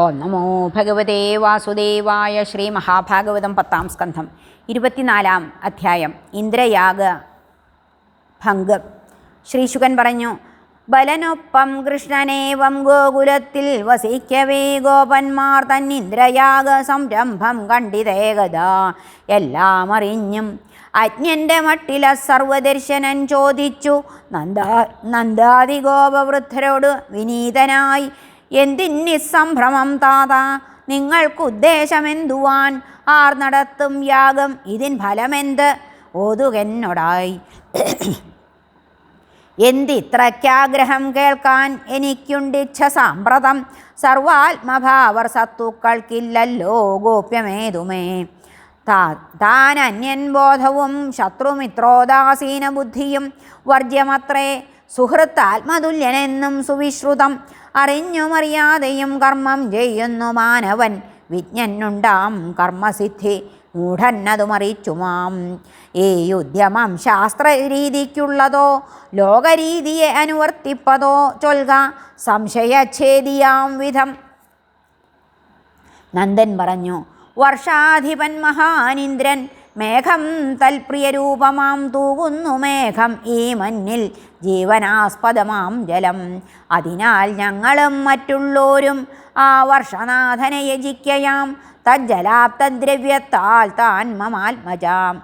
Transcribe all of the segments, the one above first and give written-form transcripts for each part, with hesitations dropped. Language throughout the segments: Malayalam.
ഓം നമോ ഭഗവതേ വാസുദേവായ. ശ്രീ മഹാഭാഗവതം 10-ാം സ്കന്ധം 24-ാം അധ്യായം. ഇന്ദ്രയാഗ ഭംഗം. ശ്രീശുകൻ പറഞ്ഞു, ബലനൊപ്പം കൃഷ്ണനേവം ഗോകുലത്തിൽ വസിക്കവേ ഗോപന്മാർ തന്നിന്ദ്രയാഗ സംരംഭം കണ്ടിതേകത എല്ലാം അറിഞ്ഞും അജ്ഞൻ്റെ മട്ടില സർവദർശനൻ ചോദിച്ചു നന്ദാദി ഗോപവൃദ്ധരോട് വിനീതനായി, എന്തിന്നിസ്സംഭ്രമം താത, നിങ്ങൾക്കുദ്ദേശമെന്തുവാൻ? ആർ നടത്തും യാഗം? ഇതിൻ ഫലമെന്ത്? ഓതുകെന്നോടായി. എന്തിത്രയ്ക്കാഗ്രഹം കേൾക്കാൻ എനിക്കുണ്ടിച്ഛ സാമ്പ്രതം. സർവാത്മഭാവർ സത്തുക്കൾക്കില്ലല്ലോ ഗോപ്യമേതുമേ. താൻ അന്യൻ ബോധവും ശത്രുമിത്രോദാസീന ബുദ്ധിയും വർജ്യമത്രേ. സുഹൃത്ത് ആത്മതുല്യനെന്നും സുവിശ്രുതം. അറിഞ്ഞുമറിയാതെയും കർമ്മം ചെയ്യുന്നു മാനവൻ. വിജ്ഞനുണ്ടാം കർമ്മസിദ്ധി മൂഢന്നതുമറിച്ചുമാം. ഈ ഉദ്യമം ശാസ്ത്രരീതിക്കുള്ളതോ ലോകരീതിയെ അനുവർത്തിപ്പതോ ചൊൽക സംശയച്ഛേദിയാം വിധം. നന്ദൻ പറഞ്ഞു, വർഷാധിപൻ മഹാനിന്ദ്രൻ മേഘം തൽപ്രിയരൂപമാം തൂകുന്നു മേഘം ഈ മഞ്ഞിൽ ജീവനാസ്പദമാം ജലം. അതിനാൽ ഞങ്ങളും മറ്റുള്ളോരും ആ വർഷനാഥനെ യജിക്കയാം. തജ്ജലാപ്തദ്രവ്യത്താൽ താൻ മമാത്മജാം.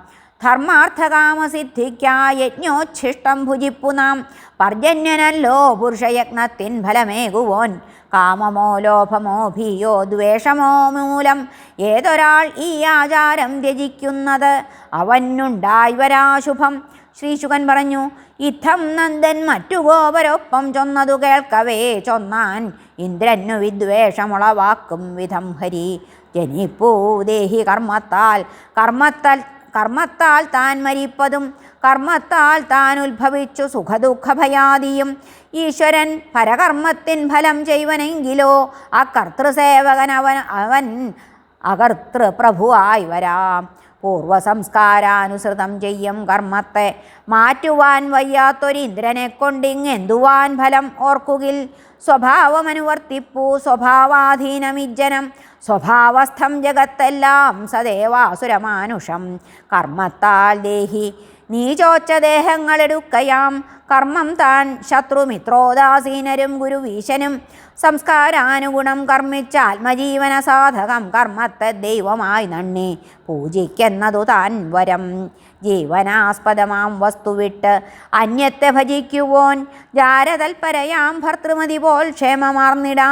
ധർമാർത്ഥകാമസിദ്ധിക്കായി യജ്ഞോച്ഛിഷ്ടം ഭുജിപ്പു നാം. പർജന്യനല്ലോ പുരുഷയജ്ഞത്തിൻ ഫലമേകുവോൻ. കാമമോ ലോഭമോ ഭീയോ ദ്വേഷമോ മൂലം ഏതൊരാൾ ഈ ആചാരം ത്യജിക്കുന്നത് അവനുണ്ടായി വരാശുഭം. ശ്രീശുകൻ പറഞ്ഞു, ഇത്തം നന്ദൻ മറ്റു ഗോപരൊപ്പം ചൊന്നതു കേൾക്കവേ ചൊന്നാൻ, ഇന്ദ്രനു വിദ്വേഷമുളവാക്കും വിധം ഹരി ജനിപ്പൂ ദേഹി കർമ്മത്താൽ താൻ മരിപ്പതും കർമ്മത്താൽ താൻ ഉത്ഭവിച്ചു സുഖദുഃഖഭയാദിയും. ഈശ്വരൻ പരകർമ്മത്തിൻ ഫലം ചെയ്വനെങ്കിലോ അകർത്തൃസേവകൻ അവൻ അകർത്തൃപ്രഭുവായി വരാം. പൂർവസംസ്കാരാനുസൃതം ചെയ്യും കർമ്മത്തെ മാറ്റുവാൻ വയ്യാത്തൊരിന്ദ്രനെ കൊണ്ടിങ്ങെന്തുവാൻ ഫലം ഓർക്കുകിൽ. സ്വഭാവമനുവർത്തിപ്പൂ സ്വഭാവാധീനമിജ്ജനം. സ്വഭാവസ്ഥം ജഗത്തെല്ലാം സദേവാസുരമാനുഷം. കർമ്മത്താൽ ദേഹി നീചോച്ച ദേഹങ്ങളെടുക്കയാം. കർമ്മം താൻ ശത്രുമിത്രോദാസീനരും ഗുരുവീശനും. സംസ്കാരാനുഗുണം കർമ്മിച്ച ആത്മജീവന സാധകം കർമ്മത്തെ ദൈവമായി നണ്ണി പൂജിക്കുന്നതു താൻ വരം. ജീവനാസ്പദമാം വസ്തുവിട്ട് അന്യത്തെ ഭജിക്കുവോൻ ജാരതൽപരയാം ഭർത്തൃമതി പോൽ ക്ഷേമമാർന്നിടാ.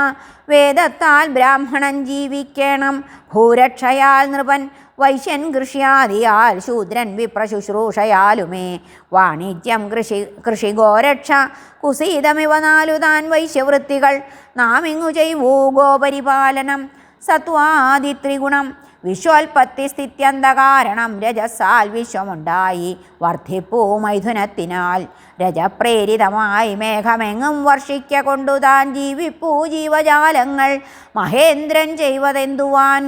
വേദത്താൽ ബ്രാഹ്മണൻ ജീവിക്കണം. ഭൂരക്ഷയാൽ നൃപൻ വൈശ്യൻ കൃഷ്യാദിയാൽ ശൂദ്രൻ വിപ്രശുശ്രൂഷയാലുമേ. വാണിജ്യം കൃഷിഗോരക്ഷ കുസീതമിവ നാലു താൻ വൈശ്യവൃത്തികൾ. നാം ഇങ്ങു ചെയ്വൂ ഗോപരിപാലനം. സത്വാദിത്രിഗുണം വിശ്വോൽപത്തി സ്ഥിത്യന്തകാരണം. രജസാൽ വിശ്വമുണ്ടായി വർദ്ധിപ്പൂ മൈഥുനത്തിനാൽ. രജപ്രേരിതമായി മേഘമെങ്ങും വർഷിക്ക കൊണ്ടു താൻ ജീവിപ്പൂ ജീവജാലങ്ങൾ. മഹേന്ദ്രൻ ചെയ്വതെന്തുവാൻ?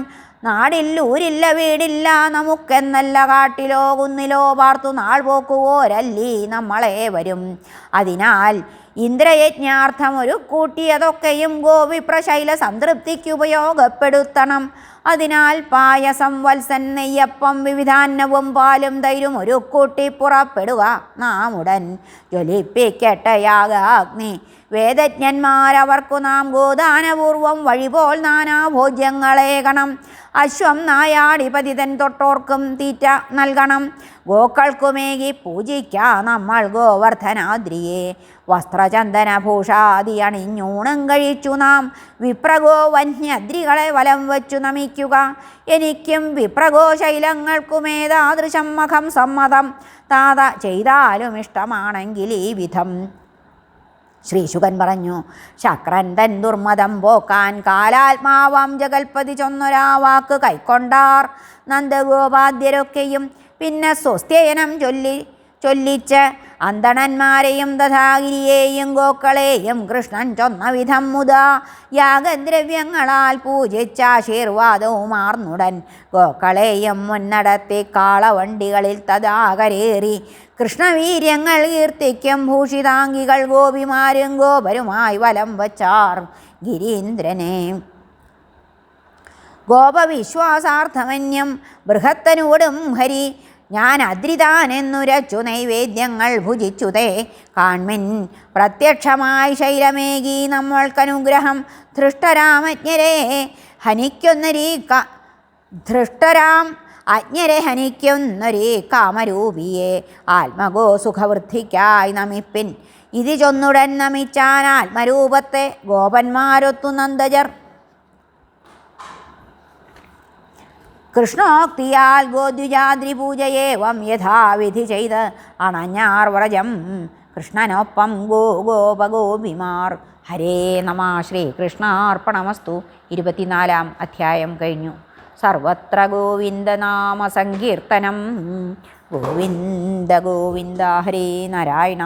നാടില്ലൂരില്ല വീടില്ല നമുക്കെന്നല്ല. കാട്ടിലോ കുന്നിലോ പാർത്തു നാൾ പോക്കുവോരല്ലീ നമ്മളേവരും. അതിനാൽ ഇന്ദ്രയജ്ഞാർത്ഥം ഒരു കൂട്ടിയതൊക്കെയും ഗോവിപ്രശൈല സംതൃപ്തിക്കുപയോഗപ്പെടുത്തണം. അതിനാൽ പായസം വത്സൻ നെയ്യപ്പം വിവിധാന്നവും പാലും തൈരും ഒരു കൂട്ടി പുറപ്പെടുക നാം ഉടൻ. ജ്വലിപ്പിക്കട്ടെ യാഗാഗ്നി വേദജ്ഞന്മാരവർക്കു നാം ഗോദാനപൂർവം വഴിപോൽ നാനാഭോജ്യങ്ങളേകണം. അശ്വം നായാടിപതിതൻ തൊട്ടോർക്കും തീറ്റ നൽകണം. ഗോക്കൾക്കുമേകി പൂജിക്കാം നമ്മൾ ഗോവർദ്ധനാദ്രിയെ. വസ്ത്രചന്ദനഭൂഷാദി അണിഞ്ഞൂണം കഴിച്ചു നാം വിപ്രഗോ വന്യദ്രികളെ വലം വച്ചു നമിക്കുക. എനിക്കും വിപ്രഗോ ശൈലങ്ങൾക്കുമേതാദൃശം മഖം സമ്മതം. താത ചെയ്താലും ഇഷ്ടമാണെങ്കിൽ ഈ വിധം. ശ്രീശുകൻ പറഞ്ഞു, ശക്രൻ തൻ ദുർമതം പോക്കാൻ കാലാത്മാവാം ജഗൽപതി ചൊന്നൊരാ വാക്ക് കൈക്കൊണ്ടാർ നന്ദഗോപാദ്യരൊക്കെയും. പിന്നെ സ്വസ്ത്യയനം ചൊല്ലിച്ച് അന്തണന്മാരെയും തഥാഗിരിയെയും ഗോക്കളെയും കൃഷ്ണൻ ചൊന്ന വിധം മുതാ യാഗദ്രവ്യങ്ങളാൽ പൂജിച്ചാശീർവാദവുമാർന്നുടൻ. ഗോക്കളെയും മുന്നടത്തി കാളവണ്ടികളിൽ തഥാകരേറി കൃഷ്ണവീര്യങ്ങൾ കീർത്തിക്കും ഭൂഷിതാംഗികൾ ഗോപിമാരും ഗോപരുമായി വലം വച്ചാർ ഗിരീന്ദ്രനെ. ഗോപവിശ്വാസാർത്ഥമന്യം ബൃഹത്തനോടും ഹരി ഞാൻ അദ്രിതാനെന്നുരച്ചു നൈവേദ്യങ്ങൾ ഭുജിച്ചുതേ കാൺമിൻ പ്രത്യക്ഷമായി ശൈലമേകി നമ്മൾക്കനുഗ്രഹം ധൃഷ്ടരാമജ്ഞരെ ഹനിക്കുന്നൊരീ കാമരൂപിയെ ആത്മഗോ സുഖവൃദ്ധിക്കായി നമിപ്പിൻ ഇതി ചൊന്നുടൻ നമിച്ചാൻ ആത്മരൂപത്തെ ഗോപന്മാരൊത്തു നന്ദജർ. കൃഷ്ണോക്തിയാൽ ഗോദ്വിജാദ്രി പൂജയേവം യഥാവിധി ചെയ്ത് അണഞ്ഞാർ വ്രജം കൃഷ്ണനൊപ്പം ഗോപഗോപിമാർ. ഹരേ നമ. ശ്രീകൃഷ്ണാർപ്പണമസ്തു. 24-ാം അധ്യായം കഴിഞ്ഞു. സർവത്ര ഗോവിന്ദനാമ സങ്കീർത്തനം. ഗോവിന്ദ ഗോവിന്ദ. ഹരേ നാരായണ.